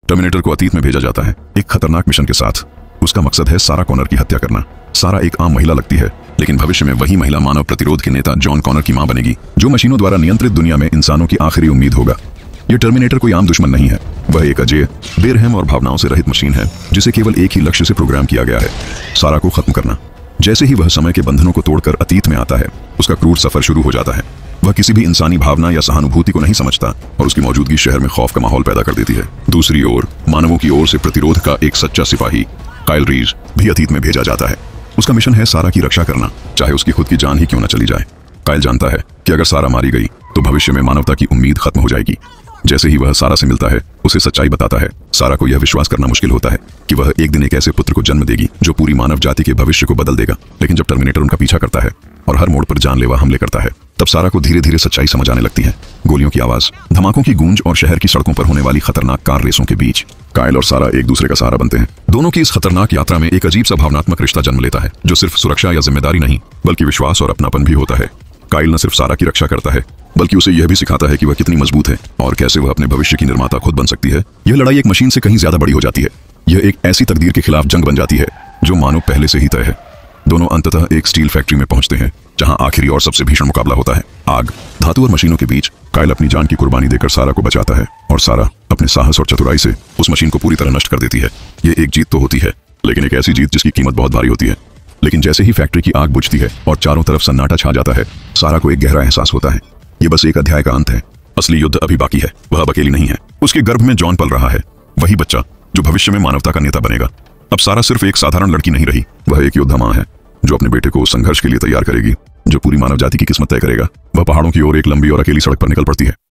Terminator को अतीत में भेजा जाता है एक खतरनाक मिशन के साथ। उसका मकसद है सारा कॉनर की हत्या करना। सारा एक आम महिला लगती है, लेकिन भविष्य में वही महिला मानव प्रतिरोध के नेता जॉन कॉनर की मां बनेगी, जो मशीनों द्वारा नियंत्रित दुनिया में इंसानों की आखिरी उम्मीद होगा। ये टर्मिनेटर कोई आम दुश्मन नहीं है, वह एक अजेय, बेरहम और भावनाओं से रहित मशीन है जिसे केवल एक ही लक्ष्य से प्रोग्राम किया गया है, सारा को खत्म करना। जैसे ही वह समय के बंधनों को तोड़कर अतीत में आता है, उसका क्रूर सफर शुरू हो जाता है। वह किसी भी इंसानी भावना या सहानुभूति को नहीं समझता और उसकी मौजूदगी शहर में खौफ का माहौल पैदा कर देती है। दूसरी ओर मानवों की ओर से प्रतिरोध का एक सच्चा सिपाही काइल रीज भी अतीत में भेजा जाता है। उसका मिशन है सारा की रक्षा करना, चाहे उसकी खुद की जान ही क्यों न चली जाए। काइल जानता है कि अगर सारा मारी गई तो भविष्य में मानवता की उम्मीद खत्म हो जाएगी। जैसे ही वह सारा से मिलता है, उसे सच्चाई बताता है। सारा को यह विश्वास करना मुश्किल होता है कि वह एक दिन एक ऐसे पुत्र को जन्म देगी जो पूरी मानव जाति के भविष्य को बदल देगा। लेकिन जब टर्मिनेटर उनका पीछा करता है और हर मोड़ पर जानलेवा हमले करता है, तब सारा को धीरे धीरे सच्चाई समझ आने लगती है। गोलियों की आवाज, धमाकों की गूंज और शहर की सड़कों पर होने वाली खतरनाक कार रेसों के बीच काइल और सारा एक दूसरे का सहारा बनते हैं। दोनों की इस खतरनाक यात्रा में एक अजीब सा भावनात्मक रिश्ता जन्म लेता है, जो सिर्फ सुरक्षा या जिम्मेदारी नहीं बल्कि विश्वास और अपनापन भी होता है। काइल न सिर्फ सारा की रक्षा करता है, बल्कि उसे यह भी सिखाता है कि वह कितनी मजबूत है और कैसे वह अपने भविष्य की निर्माता खुद बन सकती है। यह लड़ाई एक मशीन से कहीं ज्यादा बड़ी हो जाती है। यह एक ऐसी तकदीर के खिलाफ जंग बन जाती है जो मानो पहले से ही तय है। दोनों अंततः एक स्टील फैक्ट्री में पहुंचते हैं, जहां आखिरी और सबसे भीषण मुकाबला होता है। आग, धातु और मशीनों के बीच काइल अपनी जान की कुर्बानी देकर सारा को बचाता है और सारा अपने साहस और चतुराई से उस मशीन को पूरी तरह नष्ट कर देती है। ये एक जीत तो होती है, लेकिन एक ऐसी जीत जिसकी कीमत बहुत भारी होती है। लेकिन जैसे ही फैक्ट्री की आग बुझती है और चारों तरफ सन्नाटा छा जाता है, सारा को एक गहरा एहसास होता है, ये बस एक अध्याय का अंत है। असली युद्ध अभी बाकी है। वह अब अकेली नहीं है। उसके गर्भ में जॉन पल रहा है, वही बच्चा जो भविष्य में मानवता का नेता बनेगा। अब सारा सिर्फ एक साधारण लड़की नहीं रही, वह एक योद्धा मां है जो अपने बेटे को उस संघर्ष के लिए तैयार करेगी जो पूरी मानव जाति की किस्मत तय करेगा। वह पहाड़ों की ओर एक लंबी और अकेली सड़क पर निकल पड़ती है।